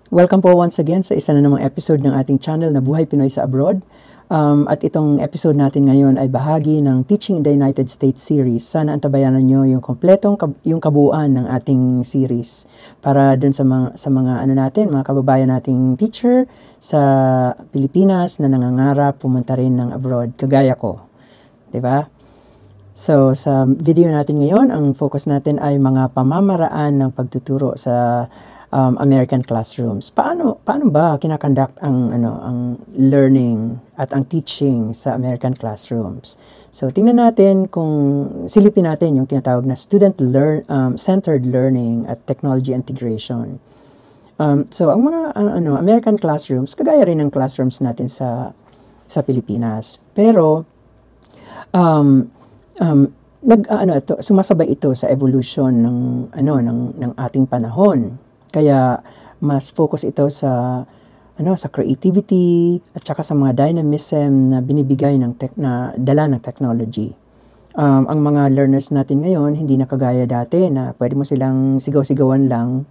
Welcome po once again sa isa na namang episode ng ating channel na Buhay Pinoy sa Abroad. At itong episode natin ngayon ay bahagi ng Teaching in the United States series. Sana antabayanan nyo yung yung kabuuan ng ating series para dun sa mga mga kababayan nating teacher sa Pilipinas na nangangarap pumunta rin ng abroad, kagaya ko. 'Di ba? So, sa video natin ngayon, ang focus natin ay mga pamamaraan ng pagtuturo sa American classrooms. Paano ba kinakonduct ang learning at ang teaching sa American classrooms? So, tingnan natin silipin natin yung tinatawag na student-centered learning at technology integration. So, ang mga American classrooms, kagaya rin ng classrooms natin sa Pilipinas. Pero, sumasabay ito sa evolution ng ating panahon. Kaya mas focus ito sa creativity at saka sa mga dynamism na binibigay na dala ng technology. Ang mga learners natin ngayon hindi na kagaya dati na pwede mo silang sigaw-sigawan lang,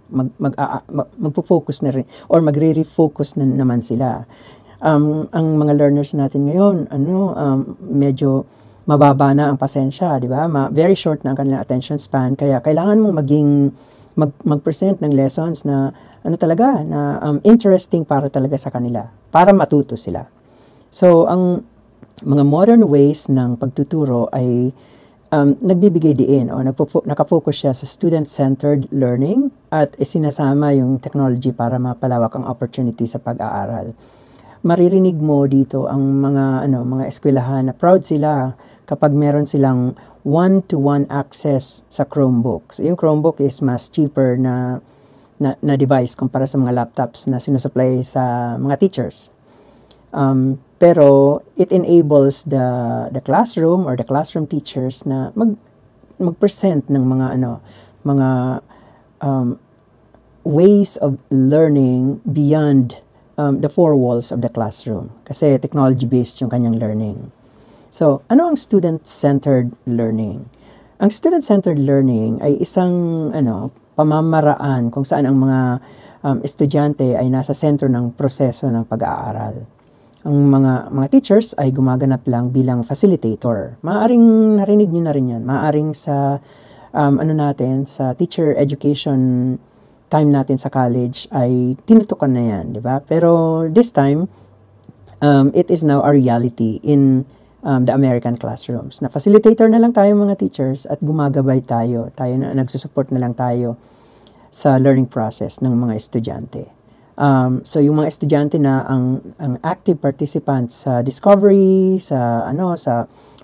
magfo-focus na rin or magre-refocus na naman sila. Ang mga learners natin ngayon medyo mababa na ang pasensya, di ba? Very short na ang kanilang attention span, kaya kailangan mong mag-present ng lessons na interesting para talaga sa kanila, para matuto sila. So, ang mga modern ways ng pagtuturo ay nagbibigay diin o nakafocus siya sa student-centered learning at sinasama yung technology para mapalawak ang opportunity sa pag-aaral. Maririnig mo dito ang mga eskwelahan na proud sila kapag meron silang one-to-one access sa Chromebook. So, yung Chromebook is mas cheaper na device kumpara sa mga laptops na sinusupply sa mga teachers. Pero it enables the classroom or the classroom teachers na mag-present ng mga ways of learning beyond the four walls of the classroom. Kasi technology-based yung kanyang learning. So, ano ang student-centered learning? Ang student-centered learning ay isang pamamaraan kung saan ang mga estudyante ay nasa sentro ng proseso ng pag-aaral. Ang mga teachers ay gumaganap lang bilang facilitator. Maaring narinig nyo na rin yan. Maaring sa sa teacher education time natin sa college ay tinutukan na yan, di ba? Pero this time, it is now a reality in the American classrooms. Na facilitator na lang tayo mga teachers at gumagabay tayo na nagsusupport na lang tayo sa learning process ng mga estudyante. So yung mga estudyante na ang active participants sa discovery, sa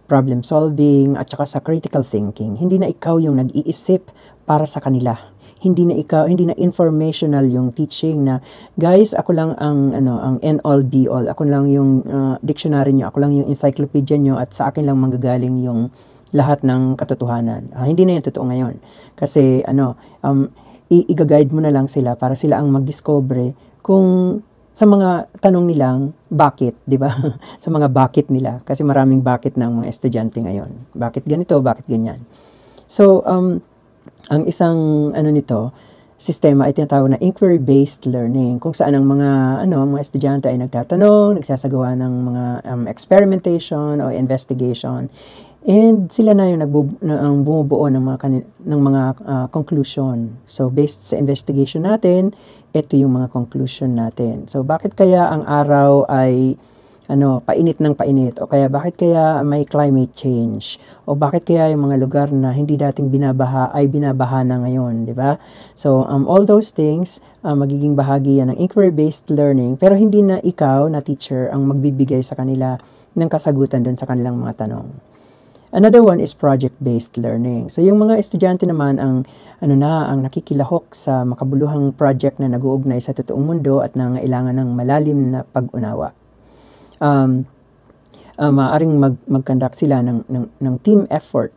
problem solving at saka sa critical thinking. Hindi na ikaw yung nag-iisip para sa kanila. Hindi na informational yung teaching na, guys, ako lang ang end all be all. Ako lang yung dictionary nyo, ako lang yung encyclopedia nyo at sa akin lang manggagaling yung lahat ng katotohanan. Hindi na yung totoo ngayon. Kasi i-guide mo na lang sila para sila ang mag-discover kung sa mga tanong nilang bakit, di ba? Sa mga bakit nila. Kasi maraming bakit ng mga estudyante ngayon. Bakit ganito, bakit ganyan. So, ang isang sistema ay tinatawag na inquiry-based learning, kung saan ang mga estudyante ay nagtatanong, nagsasagawa ng mga experimentation o investigation, and sila na yung bumubuo ng mga conclusion. So based sa investigation natin, ito yung mga conclusion natin. So bakit kaya ang araw ay painit ng painit, o kaya bakit kaya may climate change, o bakit kaya yung mga lugar na hindi dating binabaha ay binabaha na ngayon, di ba? So all those things magiging bahagi yan ng inquiry-based learning, pero hindi na ikaw na teacher ang magbibigay sa kanila ng kasagutan doon sa kanilang mga tanong. Another one is project-based learning. So yung mga estudyante naman ang nakikilahok sa makabuluhang project na nag-uugnay sa totoong mundo at nangailangan ng malalim na pag-unawa. Maaring mag-conduct sila ng team effort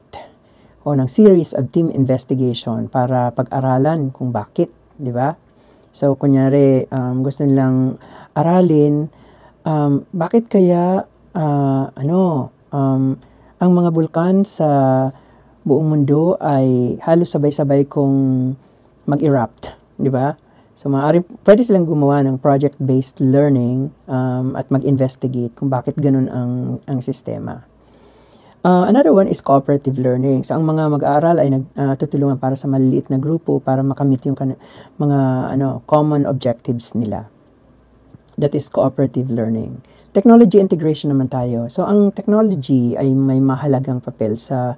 o ng series of team investigation para pag-aralan kung bakit, di ba? So, kunyari, gusto nilang aralin, bakit kaya, ang mga bulkan sa buong mundo ay halos sabay-sabay kong mag-erupt, di ba? So pwede silang gumawa ng project-based learning at mag-investigate kung bakit ganun ang sistema. Another one is cooperative learning. So, ang mga mag-aaral ay tutulungan para sa maliliit na grupo para makamit yung mga common objectives nila. That is cooperative learning. Technology integration naman tayo. So, ang technology ay may mahalagang papel sa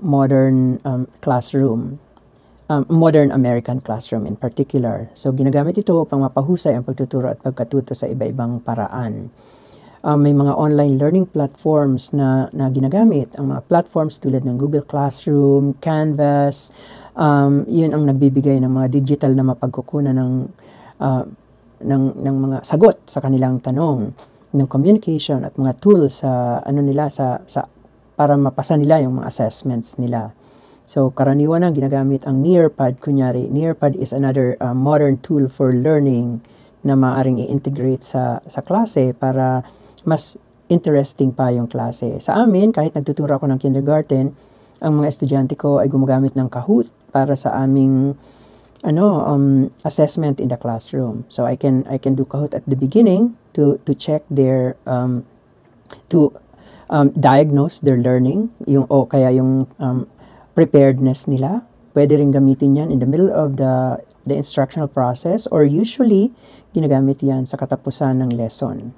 modern classroom. Modern American classroom in particular. So, ginagamit ito upang mapahusay ang pagtuturo at pagkatuto sa iba-ibang paraan. May mga online learning platforms na ginagamit. Ang mga platforms tulad ng Google Classroom, Canvas, yun ang nagbibigay ng mga digital na mapagkukunan ng mga sagot sa kanilang tanong, ng communication at mga tools sa para mapasa nila yung mga assessments nila. So, karaniwan ang ginagamit ang Nearpad. Kunyari, Nearpad is another modern tool for learning na maaaring i-integrate sa klase para mas interesting pa yung klase. Sa amin, kahit nagtuturo ako ng kindergarten, ang mga estudyante ko ay gumagamit ng Kahoot para sa aming assessment in the classroom. So I can do Kahoot at the beginning to check their diagnose their learning, yung preparedness nila. Pwede rin gamitin yan in the middle of the instructional process, or usually ginagamit yan sa katapusan ng lesson.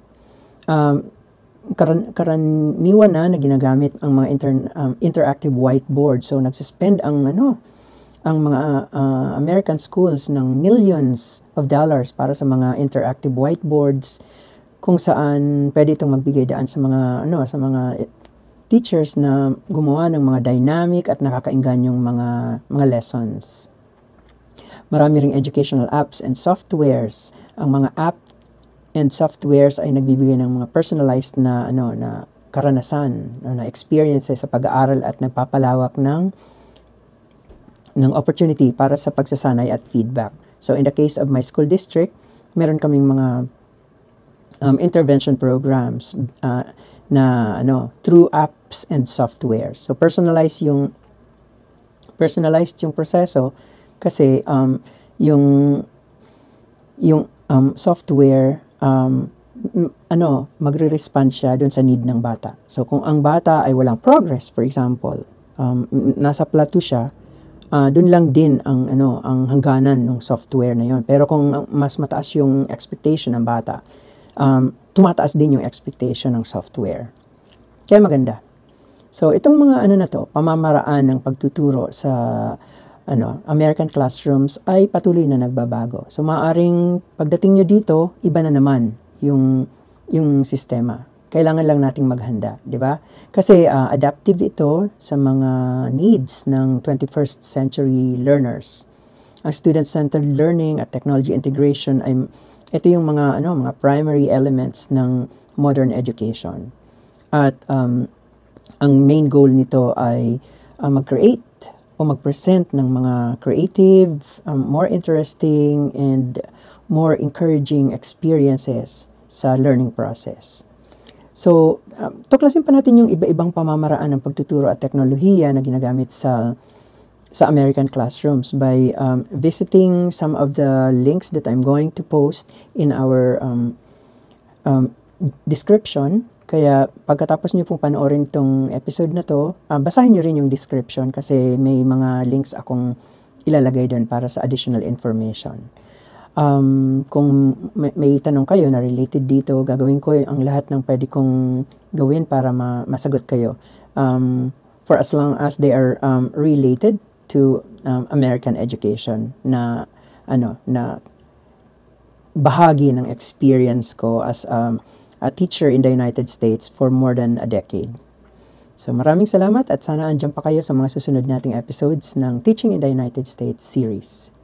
Karaniwan na ginagamit ang mga interactive whiteboard. So nagsuspend ang mga American schools ng millions of dollars para sa mga interactive whiteboards, kung saan pwede itong magbigay daan sa mga teachers na gumawa ng mga dynamic at nakakaingganyong mga lessons. Marami ring educational apps and softwares. Ang mga app and softwares ay nagbibigay ng mga personalized na karanasan, na experiences sa pag-aaral at nagpapalawak ng opportunity para sa pagsasanay at feedback. So in the case of my school district, meron kaming mga intervention programs through apps and software. So personalized yung proseso kasi yung software magre-respond siya doon sa need ng bata. So kung ang bata ay walang progress, for example, nasa plateau siya, doon lang din ang hangganan ng software na yon. Pero kung mas mataas yung expectation ng bata, tumataas din yung expectation ng software. Kaya maganda. So itong mga pamamaraan ng pagtuturo sa American classrooms ay patuloy na nagbabago. So maaring pagdating nyo dito, iba na naman yung sistema. Kailangan lang nating maghanda, di ba? Kasi adaptive ito sa mga needs ng 21st century learners. Ang student-centered learning at technology integration ay ito yung mga primary elements ng modern education. At ang main goal nito ay mag-create o mag-present ng mga creative, more interesting, and more encouraging experiences sa learning process. So, tuklasin pa natin yung iba-ibang pamamaraan ng pagtuturo at teknolohiya na ginagamit sa American classrooms by visiting some of the links that I'm going to post in our description. Kaya pagkatapos nyo pong panoorin itong episode na to, basahin nyo rin yung description kasi may mga links akong ilalagay doon para sa additional information. Kung may tanong kayo na related dito, gagawin ko ang lahat ng pwede kong gawin para masagot kayo. For as long as they are related to American education na bahagi ng experience ko as a teacher in the United States for more than a decade. So maraming salamat at sana andyan pa kayo sa mga susunod nating episodes ng Teaching in the United States series.